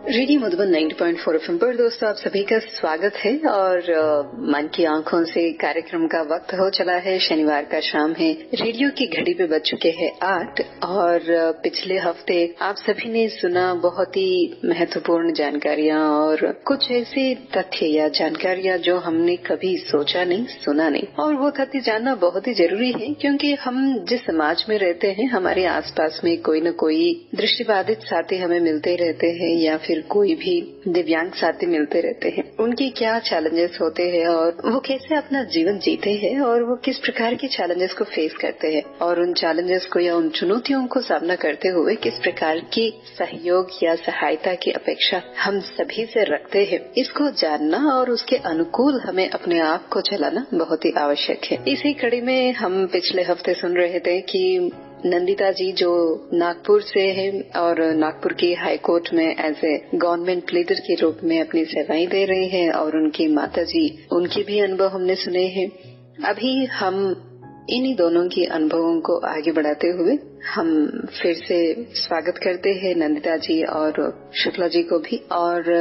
Radio Madhuban 90.4 FM पर दोस्तों आप सभी का स्वागत है और मन की आंखों से कार्यक्रम का वक्त हो चला है। शनिवार का शाम है, रेडियो की घड़ी पे बज चुके हैं 8 और पिछले हफ्ते आप सभी ने सुना बहुत ही महत्वपूर्ण जानकारियां और कुछ ऐसे तथ्य या जानकारियां जो हमने कभी सोचा नहीं, सुना नहीं। और वो तथ्य जानना बहुत ही जरूरी है क्योंकि हम जिस समाज में रहते हैं हमारे आसपास में कोई न कोई दृष्टिबाधित साथी हमें मिलते रहते हैं या फिर कोई भी दिव्यांग साथी मिलते रहते हैं। उनके क्या चैलेंजेस होते हैं और वो कैसे अपना जीवन जीते हैं और वो किस प्रकार के चैलेंजेस को फेस करते हैं और उन चैलेंजेस को या उन चुनौतियों को सामना करते हुए किस प्रकार की सहयोग या सहायता की अपेक्षा हम सभी से रखते हैं, इसको जानना और उसके अनुकूल हमें अपने आप को चलाना बहुत ही आवश्यक है। इसी कड़ी में हम पिछले हफ्ते सुन रहे थे कि नंदिता जी जो नागपुर से हैं और नागपुर की हाई कोर्ट में एज ए गवर्नमेंट प्लीडर के रूप में अपनी सेवाएं दे रहे हैं और उनकी माता जी, उनके भी अनुभव हमने सुने हैं। अभी हम इन्हीं दोनों के अनुभवों को आगे बढ़ाते हुए हम फिर से स्वागत करते हैं नंदिता जी और शुक्ला जी को भी और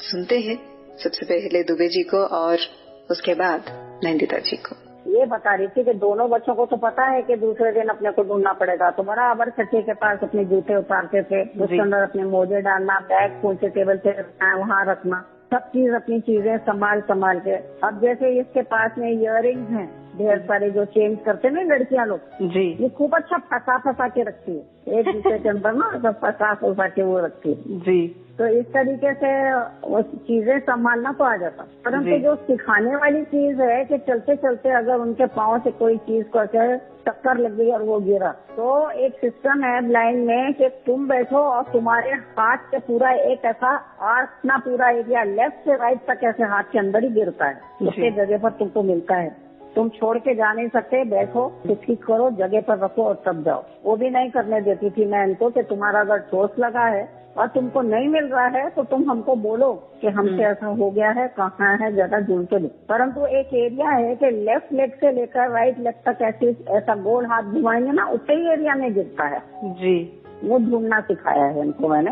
सुनते हैं सबसे पहले दुबे जी को और उसके बाद नंदिता जी को। ये बता रही थी कि दोनों बच्चों को तो पता है कि दूसरे दिन अपने को ढूंढना पड़ेगा, तो बराबर छठी के पास अपने जूते उतारते थे, उसके अंदर अपने मोजे डालना, बैग खोल के टेबल पे रखना, वहाँ रखना, सब चीज अपनी चीजें संभाल के। अब जैसे इसके पास में इयररिंग्स हैं ढेर सारे जो चेंज करते ना लड़कियां लोग जी, ये खूब अच्छा फंसा के रखती है, एक दूसरे के अंदर ना सब फंसा के वो रखती है जी। तो इस तरीके से वो चीजें संभालना तो आ जाता, परंतु जो सिखाने वाली चीज है कि चलते चलते अगर उनके पाँव से कोई चीज को टक्कर लग गई और वो गिरा, तो एक सिस्टम है ब्लाइंड में कि तुम बैठो और तुम्हारे हाथ से पूरा एक ऐसा आर्क ना पूरा एरिया लेफ्ट से राइट तक ऐसे हाथ के अंदर ही गिरता है, उसके जगह पर तुमको मिलता है। तुम छोड़ के जा नहीं सकते, बैठो, ठीक करो, जगह पर रखो और तब जाओ। वो भी नहीं करने देती थी मैं इनको कि तुम्हारा अगर चोट लगा है और तुमको नहीं मिल रहा है तो तुम हमको बोलो कि हमसे ऐसा हो गया है, कहाँ है, जगह ढूंढ के दो। परंतु एक एरिया है कि लेफ्ट लेग से लेकर राइट लेग तक ऐसा गोल हाथ घुमाएंगे ना, उसी एरिया में गिरता है जी। वो ढूंढना सिखाया है इनको मैंने।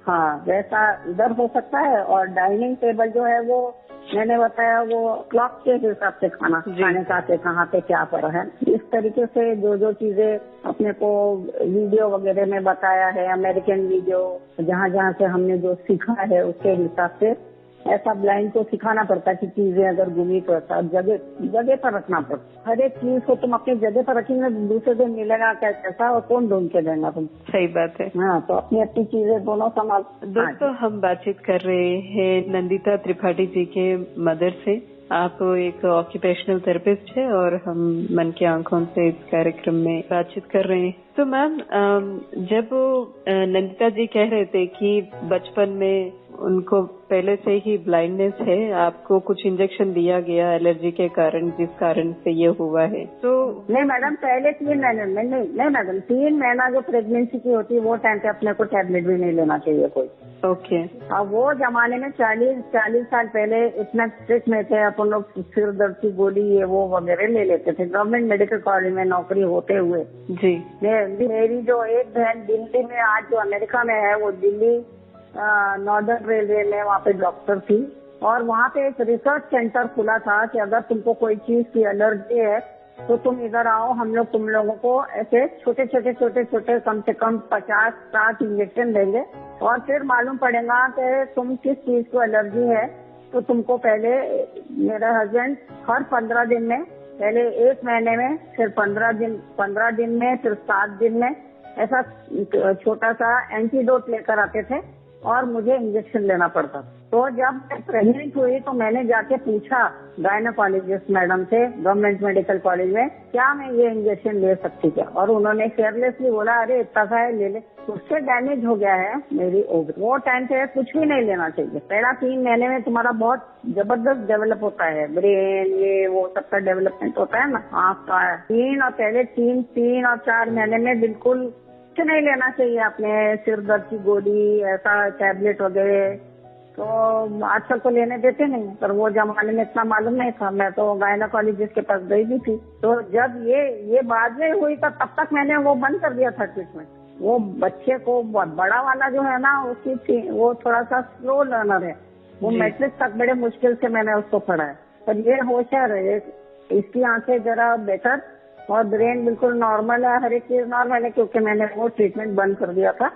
हाँ, जैसा इधर हो सकता है। और डाइनिंग टेबल जो है वो मैंने बताया वो क्लॉक के हिसाब से खाने का कहाँ पे क्या पर है, इस तरीके से जो चीजें अपने को वीडियो वगैरह में बताया है, अमेरिकन वीडियो, जहाँ से हमने जो सीखा है उसके हिसाब से ऐसा ब्लाइंड को सिखाना पड़ता है कि चीजें अगर गुमी तो ऐसा जगह पर रखना पड़ता। हर एक चीज को तुम अपनी जगह पर रखेंगे, दूसरे दिन मिलेगा कैसा और कौन ढूंढ के देगा तुम। सही बात है। हाँ, तो अपनी चीजें दोनों संभाल। दोस्तों हम बातचीत कर रहे हैं नंदिता त्रिपाठी जी के मदर से। आप एक ऑक्यूपेशनल थेरेपिस्ट है और हम मन की आंखों से इस कार्यक्रम में बातचीत कर रहे हैं। तो मैम, जब नंदिता जी कह रहे थे कि बचपन में उनको पहले से ही ब्लाइंडनेस है, आपको कुछ इंजेक्शन दिया गया एलर्जी के कारण, जिस कारण से ये हुआ है, तो नहीं मैडम, पहले 3 महीने में नहीं मैडम, 3 महीना जो प्रेगनेंसी की होती है वो टाइम पे अपने को टैबलेट भी नहीं लेना चाहिए कोई। ओके। अब वो जमाने में 40 साल पहले इतना स्ट्रिक्ट में थे, अपन लोग सिर दर्द की गोली ये वो वगैरह ले लेते थे गवर्नमेंट मेडिकल कॉलेज में नौकरी होते हुए जी। मेरी जो एक बहन दिल्ली में, आज जो अमेरिका में है, वो दिल्ली नॉर्दर्न रेलवे में वहाँ पे डॉक्टर थी और वहाँ पे एक रिसर्च सेंटर खुला था कि अगर तुमको कोई चीज की एलर्जी है तो तुम इधर आओ, हम लोग तुम लोगों को ऐसे छोटे कम से कम 50-60 इंजेक्शन देंगे और फिर मालूम पड़ेगा कि तुम किस चीज को एलर्जी है। तो तुमको पहले मेरा हस्बैंड हर 15 दिन में, पहले 1 महीने में, फिर 15 दिन में, फिर 7 दिन में ऐसा छोटा सा एंटीडोट लेकर आते थे और मुझे इंजेक्शन लेना पड़ता। तो जब मैं प्रेग्नेंट हुई तो मैंने जाके पूछा गायनोकोलॉजिस्ट मैडम से गवर्नमेंट मेडिकल कॉलेज में, क्या मैं ये इंजेक्शन ले सकती क्या? और उन्होंने केयरलेसली बोला, अरे इतना सा है, ले ले। उससे डैमेज हो गया है मेरी ओवरी। वो टाइम पे कुछ भी नहीं लेना चाहिए। पहला 3 महीने में तुम्हारा बहुत जबरदस्त डेवलप होता है, ब्रेन ये वो सबका डेवलपमेंट होता है ना, आँख का। 3 और 4 महीने में बिल्कुल कुछ नहीं लेना चाहिए आपने, सिर दर्द की गोली ऐसा टैबलेट वगैरह तो आजकल तो लेने देते नहीं, पर वो जमाने में इतना मालूम नहीं था। मैं तो गायनोकोलॉजिस्ट के पास गई भी थी। तो जब ये बाद में हुई तो तब तक मैंने वो बंद कर दिया था ट्रीटमेंट। वो बच्चे को बड़ा वाला जो है ना उसकी वो थोड़ा सा स्लो लर्नर है, वो मैट्रिक तक बड़े मुश्किल से मैंने उसको पढ़ा है। पर ये होशियार है, इसकी आंखें जरा बेटर और ब्रेन बिल्कुल नॉर्मल है, हर एक चीज नॉर्मल है, क्योंकि मैंने वो ट्रीटमेंट बंद कर दिया था।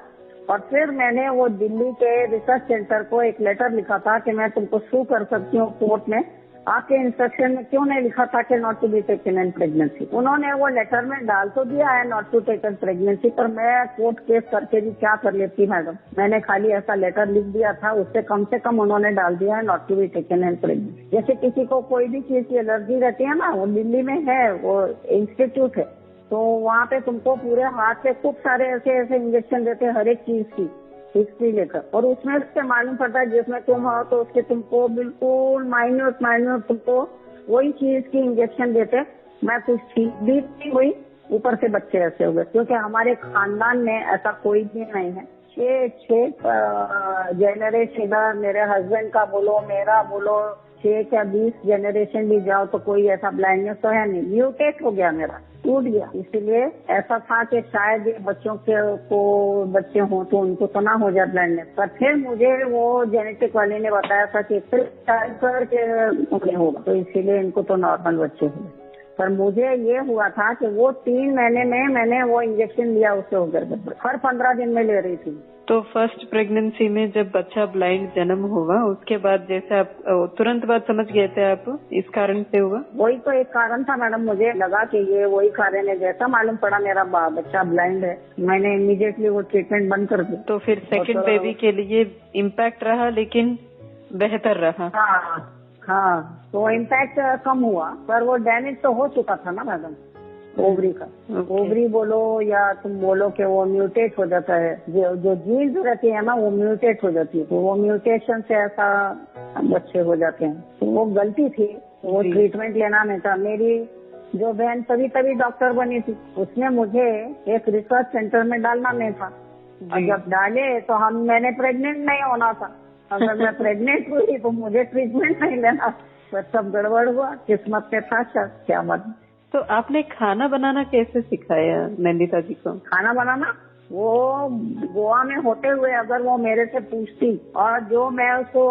और फिर मैंने वो दिल्ली के रिसर्च सेंटर को एक लेटर लिखा था कि मैं तुमको सू कर सकती हूँ कोर्ट में, आपके इंस्ट्रक्शन में क्यों नहीं लिखा था कि not to be taken in pregnancy. उन्होंने वो लेटर में डाल तो दिया है नॉट टू टेकन प्रेगनेंसी, पर मैं कोर्ट केस करके भी क्या कर लेती मैडम, मैंने खाली ऐसा लेटर लिख दिया था, उससे कम उन्होंने डाल दिया है not to be taken in pregnancy. जैसे किसी को कोई भी चीज की एलर्जी रहती है ना, वो दिल्ली में है, वो इंस्टीट्यूट है, तो वहाँ पे तुमको पूरे हाथ पे खूब सारे ऐसे इंजेक्शन देते हैं हर एक चीज की हिस्ट्री लेकर, और उसमें से मालूम पड़ता है जिसमें तुम हो तो उसके तुमको बिल्कुल माइन्यूट तुमको वही चीज की इंजेक्शन देते। मैं कुछ ठीक भी नहीं हुई, ऊपर से बच्चे ऐसे हो गए, क्योंकि हमारे खानदान में ऐसा कोई भी नहीं है। 6 जनरेशन इधर मेरे हस्बैंड का बोलो, मेरा बोलो, 6 या 20 जनरेशन भी जाओ तो कोई ऐसा ब्लाइंडनेस तो है नहीं, म्यूटेट हो गया, मेरा टूट गया। इसलिए ऐसा था कि शायद ये बच्चों को बच्चे हों तो उनको तो ना हो जाए ब्लाइंडनेस, पर फिर मुझे वो जेनेटिक वाले ने बताया था कि फिर के होगा, तो इसीलिए इनको तो नॉर्मल बच्चे हुए। पर मुझे ये हुआ था कि वो 3 महीने में मैंने वो इंजेक्शन लिया, उससे हो गया, हर 15 दिन में ले रही थी। तो फर्स्ट प्रेगनेंसी में जब बच्चा ब्लाइंड जन्म हुआ, उसके बाद जैसे आप तुरंत बाद समझ गए थे आप इस कारण से हुआ? वही तो एक कारण था मैडम, मुझे लगा कि ये वही कारण है। जैसा मालूम पड़ा मेरा बच्चा ब्लाइंड है, मैंने इमीडिएटली वो ट्रीटमेंट बंद कर दी। तो फिर सेकंड बेबी के लिए इम्पैक्ट रहा, लेकिन बेहतर रहा। हाँ, तो इम्पैक्ट कम हुआ, पर वो डैमेज तो हो चुका था ना मैडम ओवरी का। ओवरी बोलो या तुम बोलो कि वो म्यूटेट हो जाता है, जो जीन्स रहती है ना वो म्यूटेट हो जाती है, तो वो म्यूटेशन से ऐसा बच्चे हो जाते हैं। तो वो गलती थी, वो ट्रीटमेंट लेना नहीं था। मेरी जो बहन तभी डॉक्टर बनी थी, उसने मुझे एक रिसर्च सेंटर में डालना नहीं था, और जब डाले तो मैंने प्रेग्नेंट नहीं होना था। अगर मैं प्रेग्नेंट हुई तो मुझे ट्रीटमेंट नहीं लेना, तो सब गड़बड़ हुआ, किस्मत में था क्या मत। तो आपने खाना बनाना कैसे सिखाया नंदिता जी को? खाना बनाना वो गोवा में होते हुए अगर वो मेरे से पूछती, और जो मैं उसको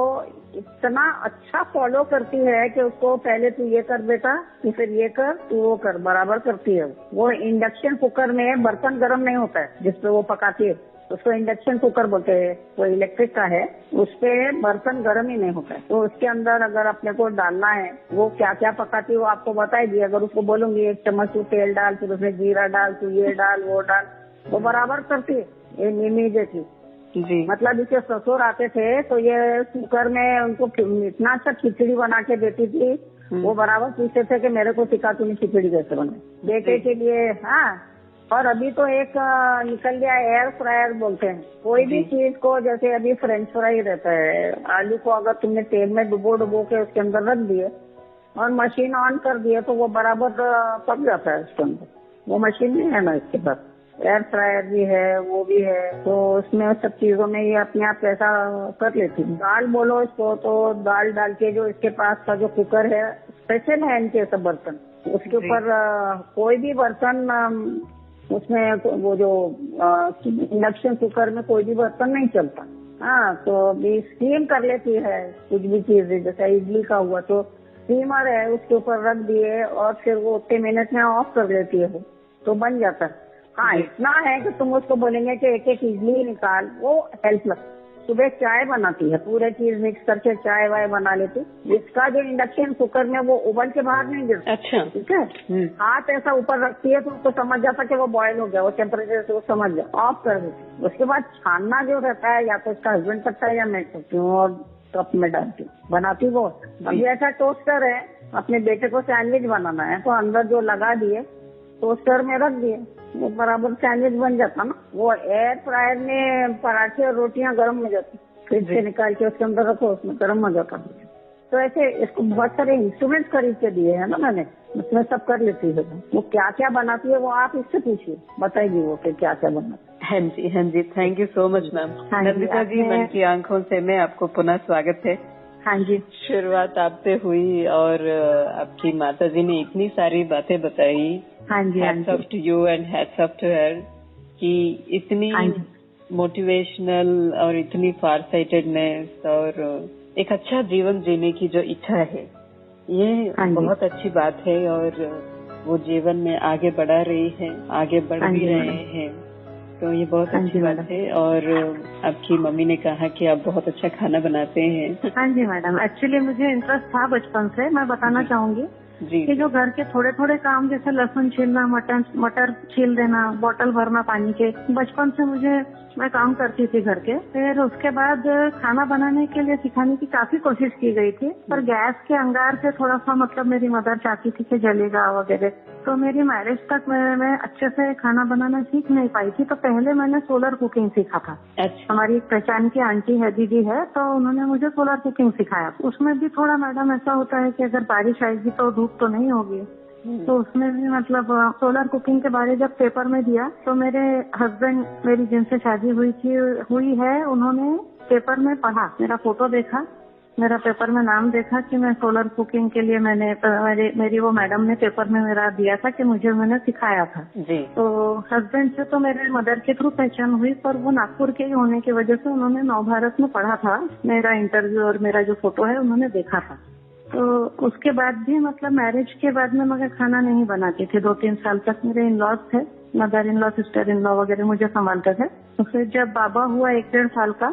इतना अच्छा फॉलो करती है कि उसको पहले तू ये कर बेटा, तू फिर ये कर, तू वो कर, बराबर करती है। वो इंडक्शन कुकर में बर्तन गर्म नहीं होता है जिसपे वो पकाती है, उसको इंडक्शन कुकर बोलते हैं, वो इलेक्ट्रिक का है, उसपे बर्तन गर्म ही नहीं होता है। तो उसके अंदर अगर अपने को डालना है, वो क्या क्या पकाती है वो आपको बताएगी। अगर उसको बोलूंगी 1 चम्मच तू तेल डाल, फिर उसमें जीरा डाल, तू ये डाल वो डाल, वो बराबर करती है इमीडिएटली जी। मतलब इसके ससुर आते थे तो ये कुकर में उनको इतना अच्छा खिचड़ी बना के देती थी, वो बराबर पूछते थे कि मेरे को सिखा तूने खिचड़ी कैसे बनाई बेटे के लिए। हाँ, और अभी तो एक निकल गया एयर फ्रायर बोलते हैं, कोई भी चीज को, जैसे अभी फ्रेंच फ्राई रहता है, आलू को अगर तुमने तेल में डुबो के उसके अंदर रख दिए और मशीन ऑन कर दिए तो वो बराबर पक जाता है उसके अंदर। वो मशीन नहीं है ना इसके पास, एयर फ्रायर भी है, वो भी है, तो उसमें सब चीजों में ये अपने आप ऐसा कर लेती। दाल बोलो इसको, तो दाल डाल के जो इसके पास का जो कुकर है स्पेशल है इनके सब बर्तन, उसके ऊपर कोई भी बर्तन उसमें वो जो इंडक्शन कुकर में कोई भी बर्तन नहीं चलता। हाँ, तो अभी स्टीम कर लेती है कुछ भी चीज, जैसे इडली का हुआ तो स्टीमर है उसके ऊपर रख दिए और फिर वो 8 मिनट में ऑफ कर लेती है, तो बन जाता है। हाँ, इतना है कि तुम उसको बोलेंगे कि एक इडली निकाल, वो हेल्पलेस। सुबह चाय बनाती है, पूरे चीज मिक्स करके चाय वाय बना लेती। इसका जो इंडक्शन कुकर में वो उबल के बाहर नहीं गिरता। अच्छा, ठीक है। हाथ ऐसा ऊपर रखती है तो उसको समझ जाता कि वो बॉयल हो गया, वो टेम्परेचर से वो समझ जाए, ऑफ कर देती। उसके बाद छानना जो रहता है या तो उसका हस्बैंड करता है या मैं करती हूँ, और कप में डालती हूँ, बनाती वो। अभी ऐसा टोस्टर है, अपने बेटे को सैंडविच बनाना है तो अंदर जो लगा दिए टोस्टर में रख दिए, वो बराबर सैंडविच बन जाता ना। वो एयर फ्रायर में पराठे और रोटियां गर्म हो जाती, फ्रिज से निकाल के उसके अंदर रखो, उसमें गर्म हो जाता। तो ऐसे इसको बहुत सारे इंस्ट्रूमेंट्स खरीद के दिए हैं ना मैंने, उसमें सब कर लेती है। वो क्या क्या बनाती है वो आप इससे पूछिए, बताएगी वो कि क्या क्या बनाती है। हाँ जी, thank you so much ma'am. Nandita ji, मन की आंखों से में आपको पुनः स्वागत है। हाँ जी, शुरुआत आपसे हुई और आपकी माता जी ने इतनी सारी बातें बताई। हाँ जी, hats off to you and hats off to her. कि इतनी मोटिवेशनल और इतनी फार साइटेडनेस और एक अच्छा जीवन जीने की जो इच्छा है, ये बहुत अच्छी बात है। और वो जीवन में आगे बढ़ा रही है, आगे बढ़ भी रहे हैं, तो ये बहुत अच्छी बात है। और आपकी मम्मी ने कहा कि आप बहुत अच्छा खाना बनाते हैं। हाँ जी मैडम, एक्चुअली मुझे इंटरेस्ट था बचपन से। मैं बताना चाहूंगी कि जो घर के थोड़े थोड़े काम, जैसे लहसुन छीलना, मटर छील देना, बोतल भरना पानी के, बचपन से मैं काम करती थी घर के। फिर उसके बाद खाना बनाने के लिए सिखाने की काफी कोशिश की गई थी, पर गैस के अंगार से थोड़ा सा मेरी मदर चाहती थी कि जलेगा वगैरह, तो मेरी मैरिज तक मैं अच्छे से खाना बनाना सीख नहीं पाई थी। तो पहले मैंने सोलर कुकिंग सीखा था। हमारी एक पहचान की आंटी है, दीदी है, तो उन्होंने मुझे सोलर कुकिंग सिखाया। उसमें भी थोड़ा मैडम ऐसा होता है कि अगर बारिश आएगी तो धूप तो नहीं होगी, तो उसमें भी सोलर कुकिंग के बारे जब पेपर में दिया, तो मेरे हस्बैंड, मेरी जिनसे शादी हुई है, उन्होंने पेपर में पढ़ा, मेरा फोटो देखा, मेरा पेपर में नाम देखा कि मैं सोलर कुकिंग के लिए मेरी वो मैडम ने पेपर में मेरा दिया था कि मैंने सिखाया था जी। तो हस्बैंड से तो मेरे मदर के थ्रू पहचान हुई, पर वो नागपुर के होने की वजह से उन्होंने नवभारत में पढ़ा था, मेरा इंटरव्यू और मेरा जो फोटो है उन्होंने देखा था। तो उसके बाद भी मैरिज के बाद में मैं खाना नहीं बनाती थी। 2-3 साल तक मेरे इन-लॉज थे, mother in law, sister in law वगैरह मुझे संभालते थे। तो फिर जब बाबा हुआ 1-1.5 साल का,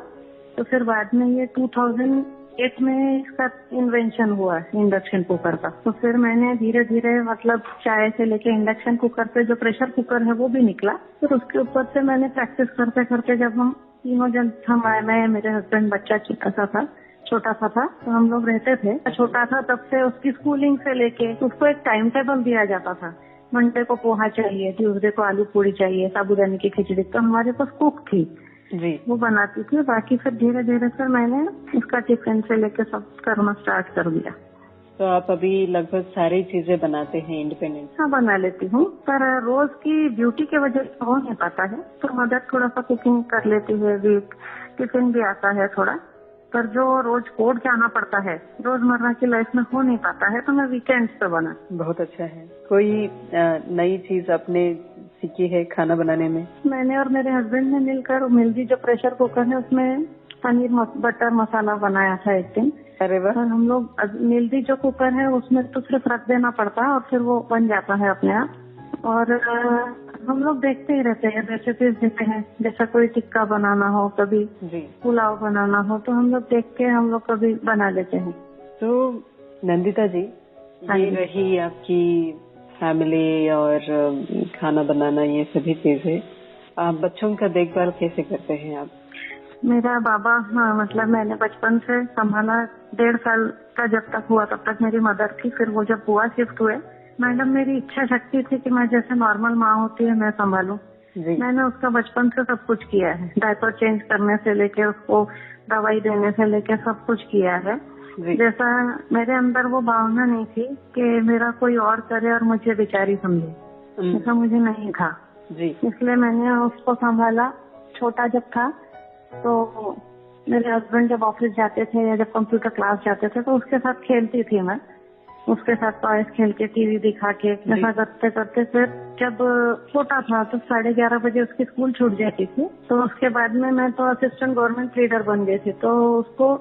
तो फिर बाद में ये 2008 में इसका इन्वेंशन हुआ इंडक्शन कुकर का। तो फिर मैंने धीरे धीरे चाय से लेके इंडक्शन कुकर पे जो प्रेशर कुकर है वो भी निकला। फिर उसके ऊपर से मैंने प्रैक्टिस करते करते, जब हम तीनों जन, मैं, मेरे हस्बैंड, बच्चा छोटा सा था, तो हम लोग रहते थे। छोटा था तब से उसकी स्कूलिंग से लेके उसको एक टाइम टेबल दिया जाता था। मंडे को पोहा चाहिए, ट्यूसडे को आलू पूरी चाहिए, साबूदाने की खिचड़ी, तो हमारे पास कुक थी जी, वो बनाती थी। बाकी फिर धीरे धीरे फिर मैंने उसका टिफिन से लेके सब करना स्टार्ट कर दिया। तो आप अभी लगभग सारी चीजें बनाते हैं इंडिपेंडेंट? हाँ, बना लेती हूँ, पर रोज की ड्यूटी की वजह से हो नहीं पाता है, तो मदर थोड़ा सा कुकिंग कर लेती है, टिफिन भी आता है थोड़ा, पर जो रोज कोड जाना पड़ता है रोजमर्रा की लाइफ में हो नहीं पाता है, तो मैं वीकेंड्स पे बना। बहुत अच्छा है। कोई नई चीज आपने सीखी है खाना बनाने में? मैंने और मेरे हस्बैंड ने मिलकर मिल्जी जो प्रेशर कुकर है उसमें पनीर बटर मसाला बनाया था एक दिन। अरे वाह। और हम लोग मिल्जी जो कुकर है उसमें तो सिर्फ रख देना पड़ता है और फिर वो बन जाता है अपने आप। और हम लोग देखते ही रहते हैं, रेसिपीज देते हैं, जैसा कोई टिक्का बनाना हो, कभी पुलाव बनाना हो, तो हम लोग देख के हम लोग कभी बना लेते हैं। तो नंदिता जी, ये रही आपकी फैमिली और खाना बनाना, ये सभी चीजें। आप बच्चों का देखभाल कैसे करते हैं आप? मेरा बाबा, मैंने बचपन से संभाला। 1.5 साल का जब तक हुआ तब तक मेरी मदर थी। फिर वो जब बुआ शिफ्ट हुए, मैडम मेरी इच्छा शक्ति थी कि मैं जैसे नॉर्मल माँ होती है मैं संभालूं। मैंने उसका बचपन से सब कुछ किया है, डायपर चेंज करने से लेके उसको दवाई देने से लेके सब कुछ किया है। जैसा मेरे अंदर वो भावना नहीं थी कि मेरा कोई और करे और मुझे बेचारी समझे, ऐसा मुझे नहीं था जी। इसलिए मैंने उसको संभाला। छोटा जब था तो मेरे हस्बैंड जब ऑफिस जाते थे या जब कंप्यूटर क्लास जाते थे तो उसके साथ खेलती थी मैं, उसके साथ टॉयज खेल के, टीवी दिखा के, ऐसा करते करते फिर जब छोटा था तो 11:30 बजे उसकी स्कूल छूट जाती थी। तो उसके बाद में मैं तो असिस्टेंट गवर्नमेंट लीडर बन गई थी, तो उसको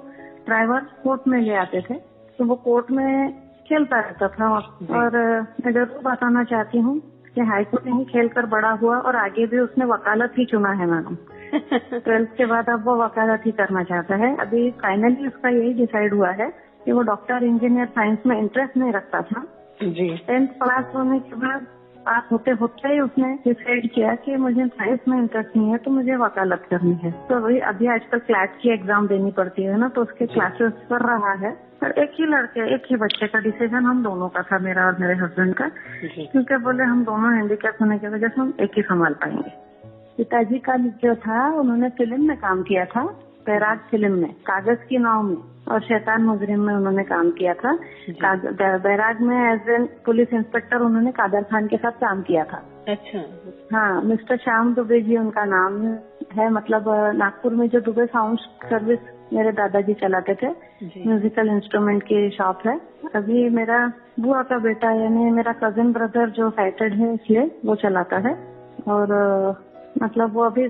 ड्राइवर कोर्ट में ले आते थे, तो वो कोर्ट में खेलता रहता था। और मैं जरूर बताना चाहती हूँ कि हाईकोर्ट में ही खेलकर बड़ा हुआ और आगे भी उसने वकालत ही चुना है मैडम। 12th के बाद अब वो वकालत ही करना चाहता है। अभी फाइनली उसका यही डिसाइड हुआ है कि वो डॉक्टर, इंजीनियर, साइंस में इंटरेस्ट नहीं रखता था जी। 10th पास होने के बाद, पास होते होते ही उसने डिसाइड किया कि मुझे साइंस में इंटरेस्ट नहीं है, तो मुझे वकालत करनी है। तो वही अभी आजकल क्लैट की एग्जाम देनी पड़ती है ना, तो उसके क्लासेस कर रहा है। पर एक ही बच्चे का डिसीजन हम दोनों का था, मेरा और मेरे हस्बैंड का, क्योंकि बोले हम दोनों हैंडीकैप होने की वजह से हम एक ही संभाल पाएंगे। पिताजी का जो था, उन्होंने फिल्म में काम किया था, बैराग फिल्म में, कागज की नाव में और शैतान मुजरिम में उन्होंने काम किया था। बैराग में एज एन पुलिस इंस्पेक्टर उन्होंने कादर खान के साथ काम किया था। अच्छा। हाँ, मिस्टर श्याम दुबे जी उनका नाम है। नागपुर में जो दुबे साउंड सर्विस मेरे दादाजी चलाते थे, म्यूजिकल इंस्ट्रूमेंट की शॉप है। अभी मेरा बुआ का बेटा यानी मेरा कजिन ब्रदर जो साइटेड है इसलिए वो चलाता है। और मतलब वो अभी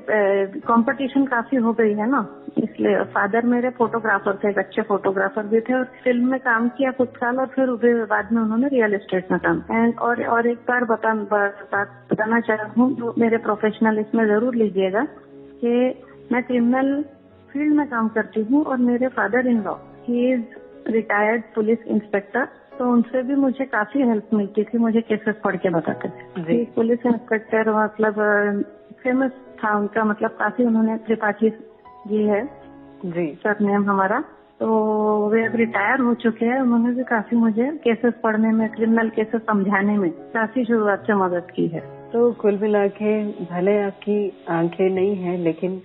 कंपटीशन काफी हो गई है ना, इसलिए फादर मेरे फोटोग्राफर थे, एक अच्छे फोटोग्राफर भी थे और फिल्म में काम किया कुछ साल और फिर बाद में उन्होंने रियल एस्टेट में काम। एंड और एक बार बताना चाहता हूँ, जो मेरे प्रोफेशनल इसमें जरूर लीजिएगा कि मैं क्रिमिनल फील्ड में काम करती हूँ और मेरे father in law he is retired police inspector, तो उनसे भी मुझे काफी हेल्प मिलती थी, मुझे केसेस पढ़ के बताते थे। पुलिस इंस्पेक्टर मतलब फेमस था उनका, मतलब काफी उन्होंने त्रिपाठी जी है जी सरनेम हमारा, तो वे अब रिटायर हो चुके हैं। उन्होंने भी काफी मुझे केसेस पढ़ने में, क्रिमिनल केसेस समझाने में काफी शुरुआत से मदद की है। तो कुल मिला के भले आपकी आंखें नहीं है, लेकिन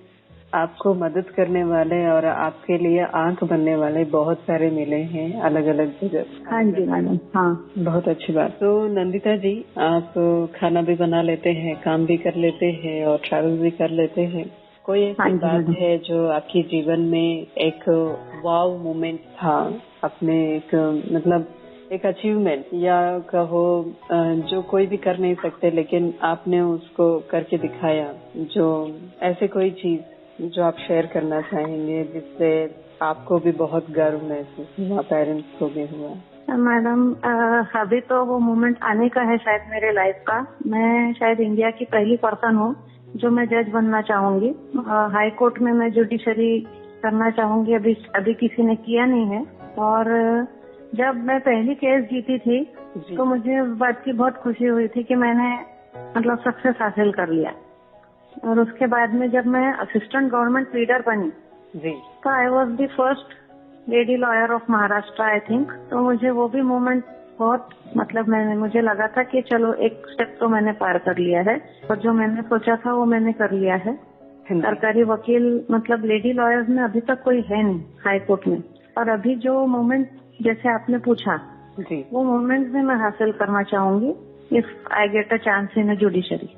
आपको मदद करने वाले और आपके लिए आंख बनने वाले बहुत सारे मिले हैं अलग अलग जगह। हाँ जी मैडम, हाँ बहुत अच्छी बात। तो नंदिता जी, आप खाना भी बना लेते हैं, काम भी कर लेते हैं और ट्रैवल भी कर लेते हैं। कोई ऐसी बात है जो आपके जीवन में एक वाव मोमेंट था, अपने एक मतलब एक अचीवमेंट या कहो जो कोई भी कर नहीं सकते लेकिन आपने उसको करके दिखाया, जो ऐसे कोई चीज जो आप शेयर करना चाहेंगे जिससे आपको भी बहुत गर्व महसूस हुआ, पेरेंट्स को भी हुआ? मैडम अभी तो वो मोमेंट आने का है शायद मेरे लाइफ का। मैं शायद इंडिया की पहली पर्सन हूँ जो मैं जज बनना चाहूंगी। हाई कोर्ट में मैं जुडिशरी करना चाहूंगी, अभी किसी ने किया नहीं है। और जब मैं पहली केस जीती थी तो मुझे उस बात की बहुत खुशी हुई थी कि मैंने मतलब सक्सेस हासिल कर लिया। और उसके बाद में जब मैं असिस्टेंट गवर्नमेंट लीडर बनी जी, तो I was the first lady lawyer of Maharashtra I think. तो मुझे वो भी मोमेंट बहुत मतलब मुझे लगा था कि चलो एक स्टेप तो मैंने पार कर लिया है और जो मैंने सोचा था वो मैंने कर लिया है। सरकारी वकील मतलब लेडी लॉयर्स में अभी तक कोई है नहीं हाई कोर्ट में। और अभी जो मोमेंट जैसे आपने पूछा जी, वो मोमेंट भी मैं हासिल करना चाहूंगी if I get a chance in a judiciary.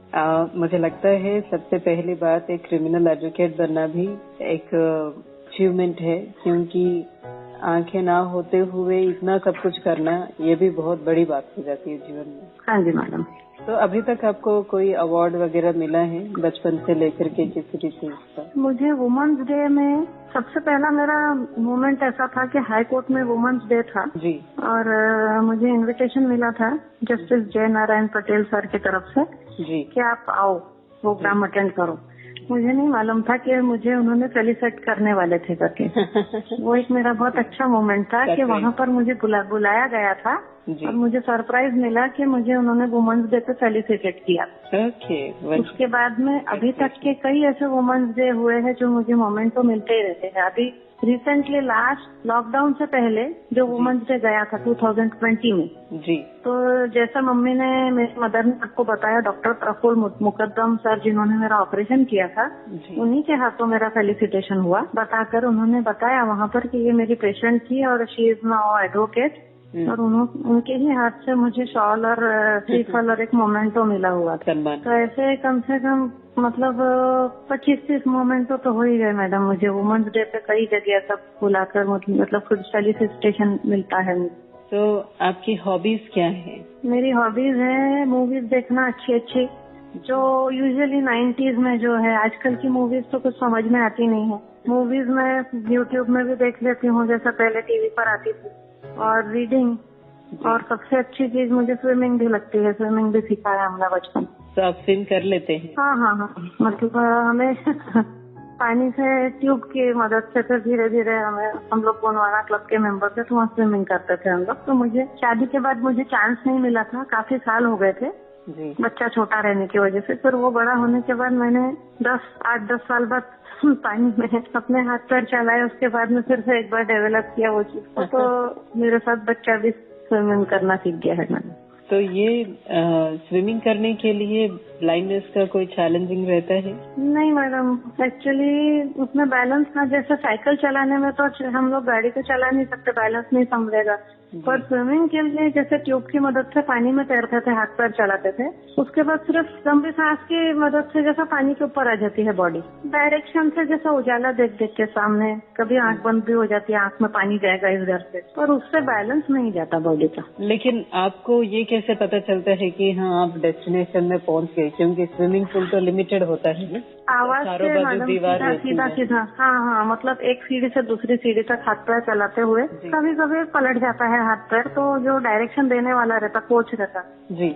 मुझे लगता है सबसे पहली बात एक क्रिमिनल एडवोकेट बनना भी एक अचीवमेंट है, क्योंकि आंखें ना होते हुए इतना सब कुछ करना ये भी बहुत बड़ी बात हो जाती है जीवन में। हाँ जी मैडम। तो अभी तक आपको कोई अवार्ड वगैरह मिला है बचपन से लेकर के किसी भी चीज का? मुझे वुमेन्स डे में सबसे पहला मेरा मोमेंट ऐसा था कि हाई कोर्ट में वुमेन्स डे था जी, और मुझे इनविटेशन मिला था जस्टिस जय नारायण पटेल सर की तरफ से जी कि आप आओ प्रोग्राम अटेंड करो। मुझे नहीं मालूम था कि मुझे उन्होंने फेलिसिट करने वाले थे करके। वो एक मेरा बहुत अच्छा मोमेंट था कि वहाँ पर मुझे बुलाया गया था और मुझे सरप्राइज मिला कि मुझे उन्होंने वुमेन्स डे पे फेलिसिटेट किया। उसके बाद में अभी तक के कई ऐसे वुमेन्स डे हुए हैं जो मुझे मोमेंट तो मिलते ही रहते हैं। अभी रिसेंटली लास्ट लॉकडाउन से पहले जो वुमेन्स डे गया था 2020 में जी, तो जैसा मम्मी ने मेरी मदर ने आपको बताया, डॉक्टर प्रफुल्ल मुकद्दम सर जिन्होंने मेरा ऑपरेशन किया था उन्हीं के हाथों मेरा फेलिसिटेशन हुआ। बताकर उन्होंने बताया वहाँ पर कि ये मेरी पेशेंट थी और शी इज नाउ एडवोकेट, और उनके ही हाथ से मुझे शॉल और श्रीफल और एक मोमेंटो मिला हुआ था। तो ऐसे कम से कम मतलब 25-30 मोमेंटो तो हो ही गए मैडम। मुझे वुमेन्स डे पे कई जगह सब बुलाकर मतलब खुद फेलिसिटेशन मिलता है। तो आपकी हॉबीज क्या है? मेरी हॉबीज है मूवीज देखना अच्छी अच्छी, जो यूजुअली 90s में जो है। आजकल की मूवीज तो कुछ समझ में आती नहीं है। मूवीज मैं यूट्यूब में भी देख लेती हूँ जैसा पहले टीवी पर आती थी, और रीडिंग, और सबसे अच्छी चीज मुझे स्विमिंग भी लगती है। स्विमिंग भी सीखा है हमने बचपन। तो आप स्विम कर लेते हैं? हाँ, मतलब हमें पानी से ट्यूब की मदद से फिर धीरे धीरे हम लोग गोंडवाना क्लब के मेंबर थे तो वहाँ स्विमिंग करते थे हम लोग। तो मुझे शादी के बाद मुझे चांस नहीं मिला था, काफी साल हो गए थे जी, बच्चा छोटा रहने की वजह से। फिर वो बड़ा होने के बाद मैंने 8-10 साल बाद पानी में अपने हाथ पैर चलाए। उसके बाद में फिर से एक बार डेवलप किया वो चीज को, तो मेरे साथ बच्चा भी स्विमिंग करना सीख गया है मैंने। तो ये स्विमिंग करने के लिए ब्लाइंडनेस का कोई चैलेंजिंग रहता है? नहीं मैडम, एक्चुअली उसमें बैलेंस ना, जैसे साइकिल चलाने में तो हम लोग गाड़ी तो चला नहीं सकते, बैलेंस नहीं संभलेगा। पर स्विमिंग के लिए जैसे ट्यूब की मदद से पानी में तैरते थे, हाथ पैर चलाते थे, उसके बाद सिर्फ लंबी सांस की मदद से जैसा पानी के ऊपर आ जाती है बॉडी, डायरेक्शन से जैसा उजाला देख देख के सामने, कभी आंख बंद भी हो जाती है, आंख में पानी जाएगा इधर से, पर उससे बैलेंस नहीं जाता बॉडी का। लेकिन आपको ये कैसे पता चलता है कि हाँ आप डेस्टिनेशन में पहुंच गई से, क्योंकि स्विमिंग पूल तो लिमिटेड होता है ना, आवाज चारों से बाजू दीवार रहती सीधा है। सीधा, हाँ, मतलब एक सीढ़ी से दूसरी सीढ़ी तक हाथ पैर चलाते हुए कभी कभी पलट जाता है हाथ पैर, तो जो डायरेक्शन देने वाला रहता, कोच रहता,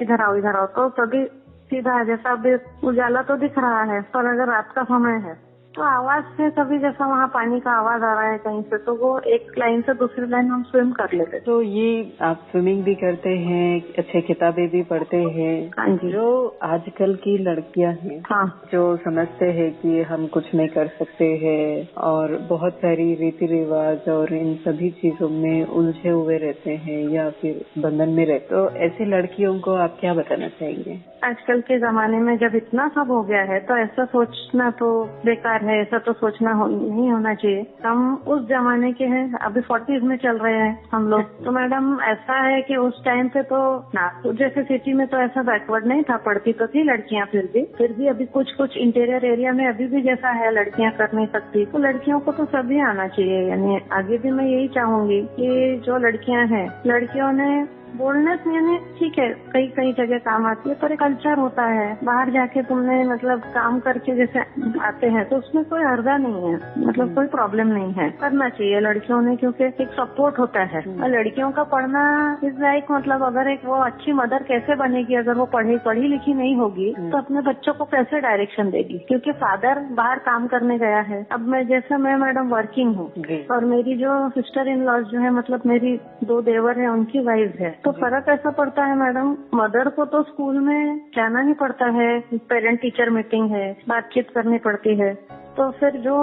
इधर आओ, तो तभी सीधा, जैसा अभी उजाला तो दिख रहा है, पर अगर रात का समय है तो आवाज से कभी जैसा वहाँ पानी का आवाज आ रहा है कहीं से, तो वो एक लाइन से दूसरी लाइन हम स्विम कर लेते। तो ये आप स्विमिंग भी करते हैं, अच्छे किताबें भी पढ़ते हैं। हाँ जी। जो आजकल की लड़कियां हैं, हाँ, जो समझते हैं कि हम कुछ नहीं कर सकते हैं और बहुत सारी रीति रिवाज और इन सभी चीजों में उलझे हुए रहते हैं या फिर बंधन में रहते, तो ऐसी लड़कियों को आप क्या बताना चाहेंगे? आजकल के जमाने में जब इतना सब हो गया है तो ऐसा सोचना तो बेकार है, ऐसा तो सोचना नहीं होना चाहिए। हम उस जमाने के हैं, अभी 40s में चल रहे हैं हम लोग, तो मैडम ऐसा है कि उस टाइम पे तो नागपुर जैसे सिटी में तो ऐसा बैकवर्ड नहीं था, पढ़ती तो थी लड़कियां, फिर भी अभी कुछ इंटीरियर एरिया में अभी भी जैसा है, लड़कियां कर नहीं सकती, तो लड़कियों को तो सभी आना चाहिए। यानी आगे भी मैं यही चाहूंगी कि जो लड़कियां हैं, लड़कियों ने बोलने से यानी ठीक है, कई जगह काम आती है, पर एक कल्चर होता है, बाहर जाके तुमने मतलब काम करके जैसे आते हैं तो उसमें कोई हर्जा नहीं है, मतलब कोई प्रॉब्लम नहीं है, करना चाहिए लड़कियों ने, क्योंकि एक सपोर्ट होता है। और लड़कियों का पढ़ना इज लाइक, मतलब अगर एक वो अच्छी मदर कैसे बनेगी, अगर वो पढ़ी लिखी नहीं होगी तो अपने बच्चों को कैसे डायरेक्शन देगी, क्योंकि फादर बाहर काम करने गया है। अब मैं मैडम वर्किंग हूँ और मेरी जो सिस्टर इन लॉज जो है, मतलब मेरी 2 देवर है, उनकी वाइफ है, तो फर्क ऐसा पड़ता है मैडम, मदर को तो स्कूल में जाना ही पड़ता है, पेरेंट टीचर मीटिंग है, बातचीत करनी पड़ती है, तो फिर जो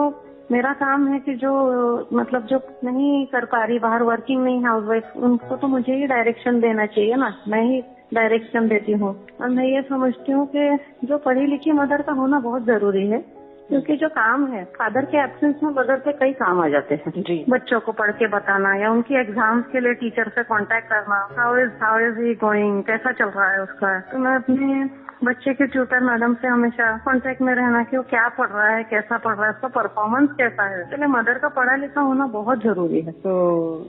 मेरा काम है कि जो मतलब जो नहीं कर पा रही, बाहर वर्किंग नहीं हाउसवाइफ, उनको तो मुझे ही डायरेक्शन देना चाहिए ना, मैं ही डायरेक्शन देती हूँ। और मैं ये समझती हूँ कि जो पढ़ी लिखी मदर का होना बहुत जरूरी है, क्योंकि जो काम है फादर के एब्सेंस में मदर पे कई काम आ जाते हैं। बच्चों को पढ़ के बताना या उनकी एग्जाम्स के लिए टीचर से कांटेक्ट करना, हाउ इज ही गोइंग, कैसा चल रहा है उसका। तो मैं अपने बच्चे के ट्यूटर मैडम से हमेशा कांटेक्ट में रहना कि वो क्या पढ़ रहा है, कैसा पढ़ रहा है, उसका परफॉर्मेंस कैसा है। इसलिए मदर का पढ़ा लिखा होना बहुत जरूरी है। तो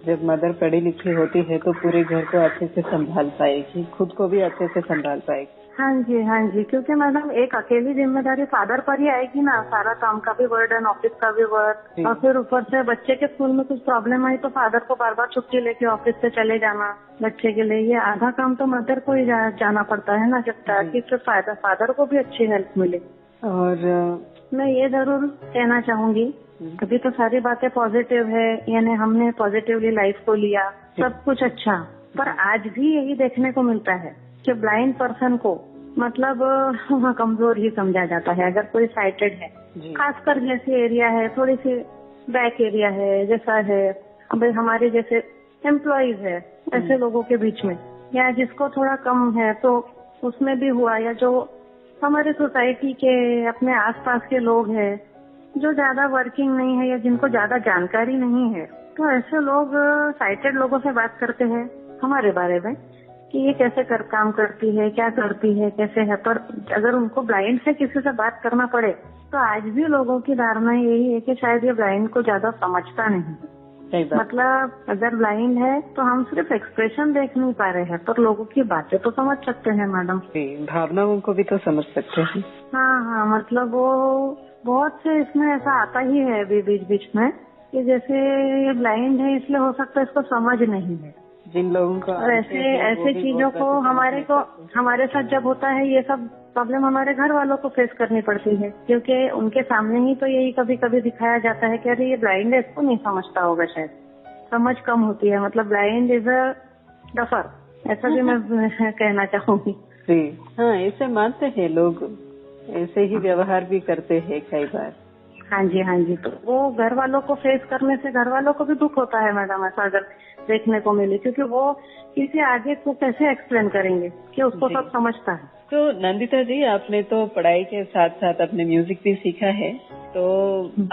जब मदर पढ़ी लिखी होती है तो पूरे घर को अच्छे से संभाल पाएगी, खुद को भी अच्छे से संभाल पाएगी। हाँ जी, क्योंकि मैडम एक अकेली जिम्मेदारी फादर पर ही आएगी ना, सारा काम का भी बर्डन, ऑफिस का भी वर्क, और फिर ऊपर से बच्चे के स्कूल में कुछ प्रॉब्लम आई तो फादर को बार बार छुट्टी लेके ऑफिस से चले जाना बच्चे के लिए, ये आधा काम तो मदर को ही जाना पड़ता है ना, जब ताकि फिर फादर को भी अच्छी हेल्प मिले। और मैं ये जरूर कहना चाहूंगी, अभी तो सारी बातें पॉजिटिव है, यानी हमने पॉजिटिवली लाइफ को लिया, सब कुछ अच्छा, पर आज भी यही देखने को मिलता है कि ब्लाइंड पर्सन को मतलब कमजोर ही समझा जाता है अगर कोई साइटेड है, खासकर जैसे एरिया है, थोड़ी सी बैक एरिया है, जैसा है अब हमारे जैसे एम्प्लॉइज है, ऐसे लोगों के बीच में, या जिसको थोड़ा कम है तो उसमें भी हुआ, या जो हमारे सोसाइटी के अपने आसपास के लोग हैं जो ज्यादा वर्किंग नहीं है या जिनको ज्यादा जानकारी नहीं है, तो ऐसे लोग साइटेड लोगों से बात करते हैं हमारे बारे में कि ये कैसे काम करती है, क्या करती है, कैसे है, पर अगर उनको ब्लाइंड से किसी से बात करना पड़े तो आज भी लोगों की धारणा यही है कि शायद ये ब्लाइंड को ज्यादा समझता नहीं। मतलब अगर ब्लाइंड है तो हम सिर्फ एक्सप्रेशन देख नहीं पा रहे हैं, पर लोगों की बातें तो समझ सकते हैं मैडम, भावनाओं को भी तो समझ सकते हैं। हाँ, मतलब वो बहुत से इसमें ऐसा आता ही है अभी बीच में कि जैसे ये ब्लाइंड है इसलिए हो सकता है इसको समझ नहीं है, जिन लोगों को और ऐसे चीजों को हमारे साथ जब होता है, ये सब प्रॉब्लम हमारे घर वालों को फेस करनी पड़ती है, क्योंकि उनके सामने ही तो यही कभी कभी दिखाया जाता है कि अरे ये ब्लाइंड है, इसको नहीं समझता होगा, शायद समझ कम होती है, मतलब ब्लाइंड इज अ डफर, ऐसा भी मैं कहना चाहूंगी। हाँ, ऐसे मानते हैं लोग, ऐसे ही व्यवहार भी करते हैं कई बार। हाँ जी, तो वो घर वालों को फेस करने से घर वालों को भी दुख होता है मैडम, ऐसा अगर देखने को मिले, क्योंकि वो किसी आगे को कैसे एक्सप्लेन करेंगे कि उसको सब समझता है। तो नंदिता जी, आपने तो पढ़ाई के साथ साथ अपने म्यूजिक भी सीखा है, तो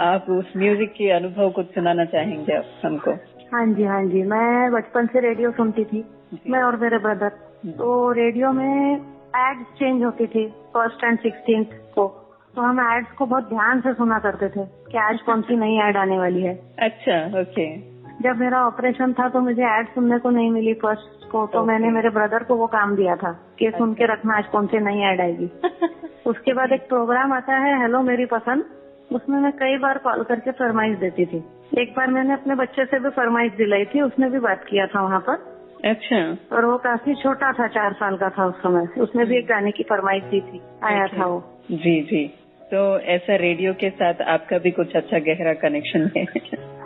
आप उस म्यूजिक के अनुभव कुछ सुनाना चाहेंगे आप हमको? हाँ जी, मैं बचपन से रेडियो सुनती थी, मैं और मेरे ब्रदर, तो रेडियो में एड्स चेंज होती थी 1st and 16th को, तो हम एड्स को बहुत ध्यान से सुना करते थे कि आज कौन सी नई एड आने वाली है। अच्छा, ओके। जब मेरा ऑपरेशन था तो मुझे ऐड सुनने को नहीं मिली फर्स्ट को, तो मैंने मेरे ब्रदर को वो काम दिया था कि सुन के रखना आज कौन सी नई ऐड आएगी। उसके बाद एक प्रोग्राम आता है हेलो मेरी पसंद, उसमें मैं कई बार कॉल करके फरमाइश देती थी। एक बार मैंने अपने बच्चे से भी फरमाइश दिलाई थी, उसने भी बात किया था वहाँ पर। अच्छा। और वो काफी छोटा था, 4 साल का था उस समय, उसने भी एक गाने की फरमाइश दी थी, आया था वो। जी जी। तो ऐसा रेडियो के साथ आपका भी कुछ अच्छा गहरा कनेक्शन है।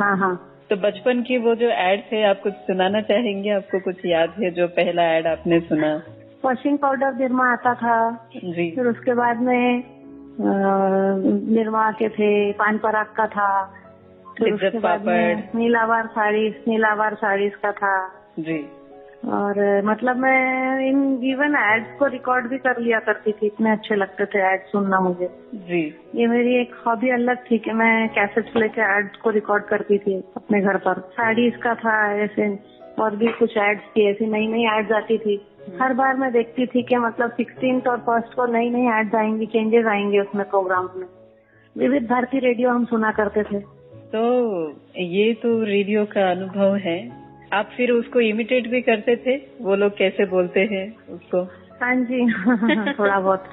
हाँ हाँ। तो बचपन की वो जो एड थे आप कुछ सुनाना चाहेंगे? आपको कुछ याद है जो पहला एड आपने सुना? वॉशिंग पाउडर निरमा आता था जी। फिर उसके बाद में निरमा के थे, पान पराग का था, फिर उसके बाद में नीलावार साड़ीज का था जी। और मतलब मैं इवन एड्स को रिकॉर्ड भी कर लिया करती थी, इतने अच्छे लगते थे एड्स सुनना मुझे जी। ये मेरी एक हॉबी अलग थी कि मैं कैसेट्स लेके एड्स को रिकॉर्ड करती थी अपने घर पर। साड़ीज का था ऐसे, और भी कुछ एड्स की ऐसी नई नई एड्स आती थी। हर बार मैं देखती थी कि मतलब 16th और 1st को नई नई एड्स आएंगी, चेंजेस आएंगे उसमें प्रोग्राम में। विविध भारती रेडियो हम सुना करते थे। तो ये तो रेडियो का अनुभव है। आप फिर उसको इमिटेट भी करते थे? वो लोग कैसे बोलते हैं उसको? हाँ जी। थोड़ा बहुत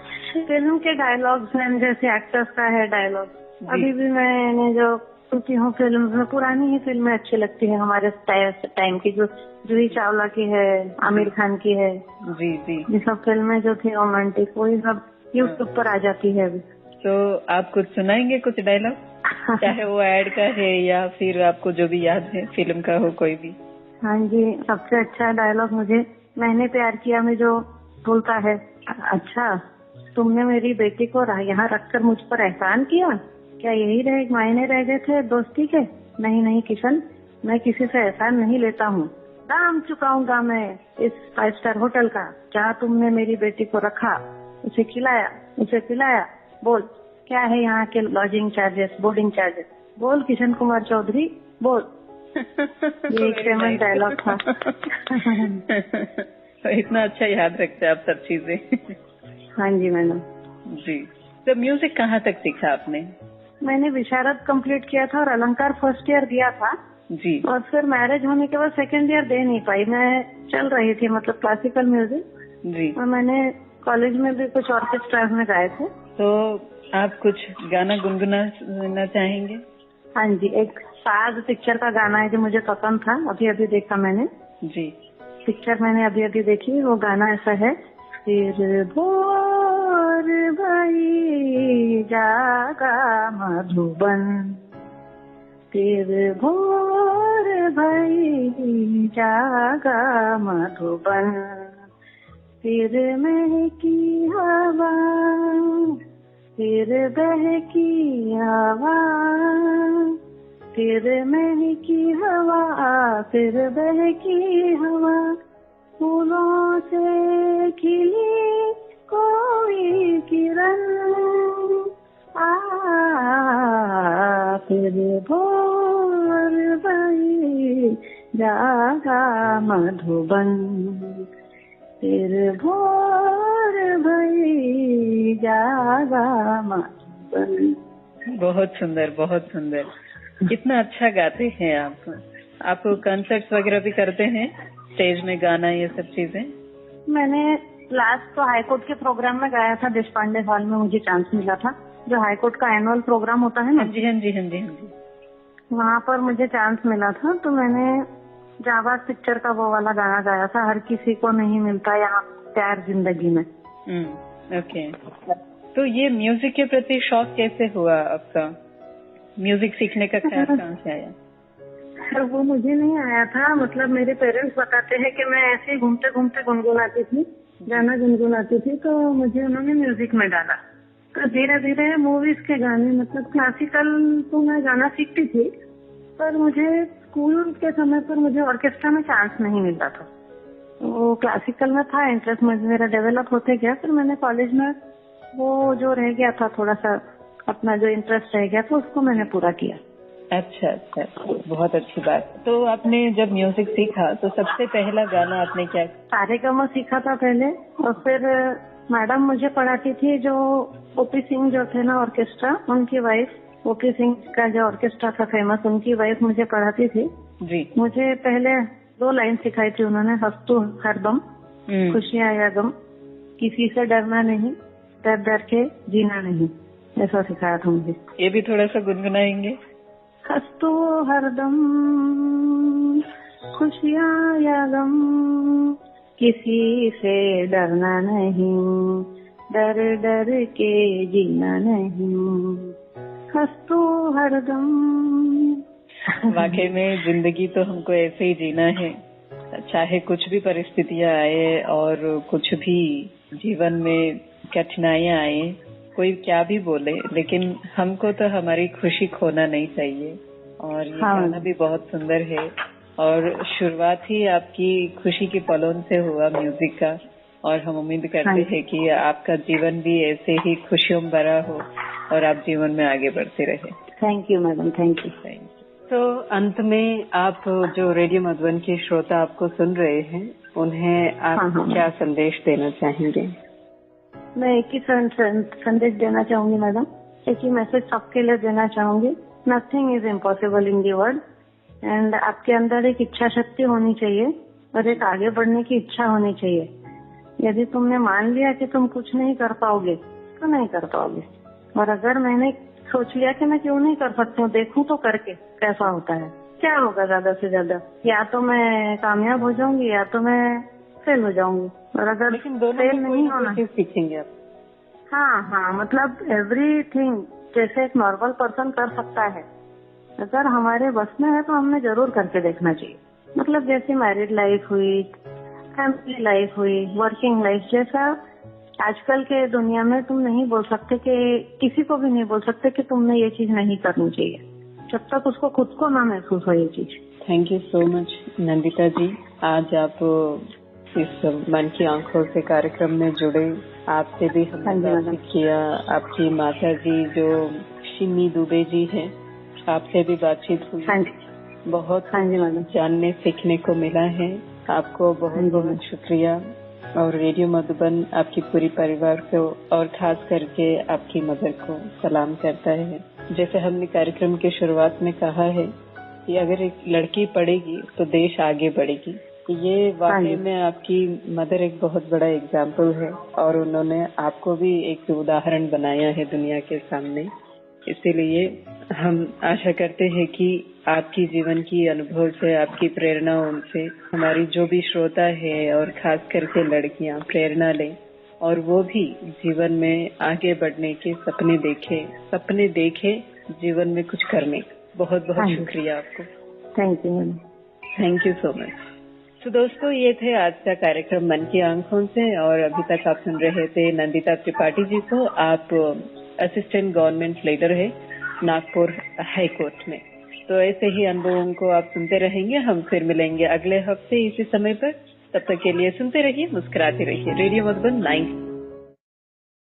फिल्म के डायलॉग्स हैं, जैसे एक्टर्स का है डायलॉग। अभी भी मैंने जो सुनती हूँ फिल्म में, पुरानी ही फिल्में अच्छी लगती है हमारे टाइम की, जो जूही चावला की है, आमिर खान की है जी जी। ये सब फिल्में जो थी रोमांटिक, वही सब यूट्यूब पर आ जाती है अभी। तो आप कुछ सुनाएंगे कुछ डायलॉग? चाहे वो एड का है या फिर आपको जो भी याद है फिल्म का हो कोई भी। हाँ जी, सबसे अच्छा डायलॉग मुझे मैंने प्यार किया में जो बोलता है, अच्छा तुमने मेरी बेटी को यहाँ रखकर मुझ पर एहसान किया, क्या यही मायने रह गए थे दोस्ती के? नहीं नहीं किशन, मैं किसी से एहसान नहीं लेता हूँ, दाम चुकाऊंगा मैं इस 5 स्टार होटल का, जहाँ तुमने मेरी बेटी को रखा, उसे खिलाया, उसे पिलाया, बोल क्या है यहाँ के लॉजिंग चार्जेस, बोर्डिंग चार्जेस, बोल किशन कुमार चौधरी बोल। ये एक फेमस डायलॉग था। इतना अच्छा याद रखते हैं आप सब चीजें। हाँ जी मैडम जी। तो म्यूजिक कहाँ तक सीखा आपने? मैंने विशारद कंप्लीट किया था और अलंकार फर्स्ट ईयर दिया था जी। और फिर मैरिज होने के बाद 2nd ईयर दे नहीं पाई, मैं चल रही थी मतलब क्लासिकल म्यूजिक जी। और मैंने कॉलेज में भी कुछ ऑर्केस्ट्राज में गाए थे। तो आप कुछ गाना गुनगुनाना चाहेंगे? हाँ जी, एक साज पिक्चर का गाना है जो मुझे पसंद था, अभी अभी देखा मैंने जी। पिक्चर मैंने अभी अभी देखी, वो गाना ऐसा है, फिर भोर भई जागा मधुबन, फिर भोर भई जागा मधुबन, फिर महकी हवा, फिर बहकी हवा, फिर महकी हवा, फिर बहकी हवा, फूलों से खिली कोई किरण, फिर भोर भई जागा मधुबन, फिर भोर भई जागा मधुबन। बहुत सुंदर, बहुत सुंदर। कितना अच्छा गाते हैं आप कंसर्ट्स वगैरह भी करते हैं, स्टेज में गाना ये सब चीजें? मैंने लास्ट तो हाईकोर्ट के प्रोग्राम में गाया था, देशपांडे हॉल में मुझे चांस मिला था, जो हाईकोर्ट का एनुअल प्रोग्राम होता है ना। हाँ जी हाँ जी हाँ जी हाँ जी। वहाँ पर मुझे चांस मिला था, तो मैंने जाबाज पिक्चर का वो वाला गाना गाया था, हर किसी को नहीं मिलता यहाँ प्यार जिंदगी में। ओके। तो ये म्यूजिक के प्रति शौक कैसे हुआ आपका? म्यूजिक सीखने का ख्याल कहाँ से आया? सर वो मुझे नहीं आया था, मतलब मेरे पेरेंट्स बताते हैं कि मैं ऐसे घूमते घूमते गुनगुनाती थी, गाना गुनगुनाती थी, तो मुझे उन्होंने म्यूजिक में डाला। तो धीरे धीरे मूवीज के गाने, मतलब क्लासिकल तो मैं गाना सीखती थी, पर मुझे स्कूल के समय पर मुझे ऑर्केस्ट्रा में चांस नहीं मिलता था। वो क्लासिकल में था इंटरेस्ट मेरा डेवलप होते गया, फिर मैंने कॉलेज में वो जो रह गया था थोड़ा सा अपना जो इंटरेस्ट रह गया था उसको मैंने पूरा किया। अच्छा अच्छा, बहुत अच्छी बात। तो आपने जब म्यूजिक सीखा तो सबसे पहला गाना आपने क्या? सारेगामा सीखा था पहले, और फिर मैडम मुझे पढ़ाती थी जो ओपी सिंह जो थे ना ऑर्केस्ट्रा, उनकी वाइफ, ओपी सिंह का जो ऑर्केस्ट्रा था फेमस, उनकी वाइफ मुझे पढ़ाती थी। जी। मुझे पहले 2 लाइन सिखाई थी उन्होंने, हंस तू हरदम, खुशियाँ या गम, किसी से डरना नहीं, डर डर के जीना नहीं, ऐसा सिखाया था मुझे। ये भी थोड़ा सा गुनगुनाएंगे। हंस तू हरदम, खुशियाँ या गम, किसी से डरना नहीं, डर डर के जीना नहीं, हंस तू हरदम। वाकई में जिंदगी तो हमको ऐसे ही जीना है, चाहे कुछ भी परिस्थितियां आए और कुछ भी जीवन में कठिनाइयां आए, कोई क्या भी बोले, लेकिन हमको तो हमारी खुशी खोना नहीं चाहिए। और ये गाना भी बहुत सुंदर है और शुरुआत ही आपकी खुशी के पलों से हुआ म्यूजिक का, और हम उम्मीद करते हैं कि आपका जीवन भी ऐसे ही खुशियों भरा हो और आप जीवन में आगे बढ़ते रहे। Thank you madam, thank you. तो अंत में आप जो रेडियो मधुबन के श्रोता आपको सुन रहे हैं, उन्हें आप क्या संदेश देना चाहेंगे? मैं एक ही संदेश देना चाहूंगी मैडम, एक ही मैसेज सबके लिए देना चाहूंगी। Nothing is impossible in the world, and आपके अंदर एक इच्छा शक्ति होनी चाहिए और एक आगे बढ़ने की इच्छा होनी चाहिए। यदि तुमने मान लिया कि तुम कुछ नहीं कर पाओगे तो नहीं कर पाओगे, और अगर मैंने सोच लिया कि मैं क्यों नहीं कर सकती हूँ, देखूं तो करके कैसा होता है, क्या होगा ज्यादा से ज्यादा, या तो मैं कामयाब हो जाऊंगी या तो मैं फेल हो जाऊंगी। और अगर फेल नहीं होना सीखेंगे आप। हाँ, मतलब एवरीथिंग जैसे एक नॉर्मल पर्सन कर सकता है, अगर हमारे बस में है तो हमने जरूर करके देखना चाहिए। मतलब जैसे मैरिड लाइफ हुई, फैमिली लाइफ हुई, वर्किंग लाइफ, जैसा आजकल के दुनिया में तुम नहीं बोल सकते कि किसी को भी नहीं बोल सकते कि तुमने ये चीज नहीं करनी चाहिए, जब तक उसको खुद को ना महसूस हो ये चीज। Thank you so much Nandita ji, आज आप इस मन की आंखों से कार्यक्रम में जुड़े, आपसे भी हमने बातचीत किया। आपकी माता जी जो शिमी दुबे जी हैं, आपसे भी बातचीत हुई। बहुत जानने सीखने को मिला है। आपको बहुत बहुत शुक्रिया। और रेडियो मधुबन आपकी पूरी परिवार को और खास करके आपकी मदर को सलाम करता है। जैसे हमने कार्यक्रम के शुरुआत में कहा है कि अगर एक लड़की पढ़ेगी तो देश आगे बढ़ेगी। ये वाकई में आपकी मदर एक बहुत बड़ा एग्जाम्पल है और उन्होंने आपको भी एक उदाहरण बनाया है दुनिया के सामने। इसीलिए हम आशा करते हैं कि आपकी जीवन की अनुभव से, आपकी प्रेरणाओं से हमारी जो भी श्रोता है और खास करके लड़कियां प्रेरणा लें और वो भी जीवन में आगे बढ़ने के सपने देखे जीवन में कुछ करने। बहुत बहुत शुक्रिया आपको। Thank you ma'am. Thank you so much. तो दोस्तों, ये थे आज का कार्यक्रम मन की आंखों से, और अभी तक आप सुन रहे थे नंदिता त्रिपाठी जी को। आप असिस्टेंट गवर्नमेंट लीडर है नागपुर हाई कोर्ट में। तो ऐसे ही अनुभवों को आप सुनते रहेंगे। हम फिर मिलेंगे अगले हफ्ते इसी समय पर। तब तक के लिए सुनते रहिए, मुस्कुराते रहिए। रेडियो मधुबन 9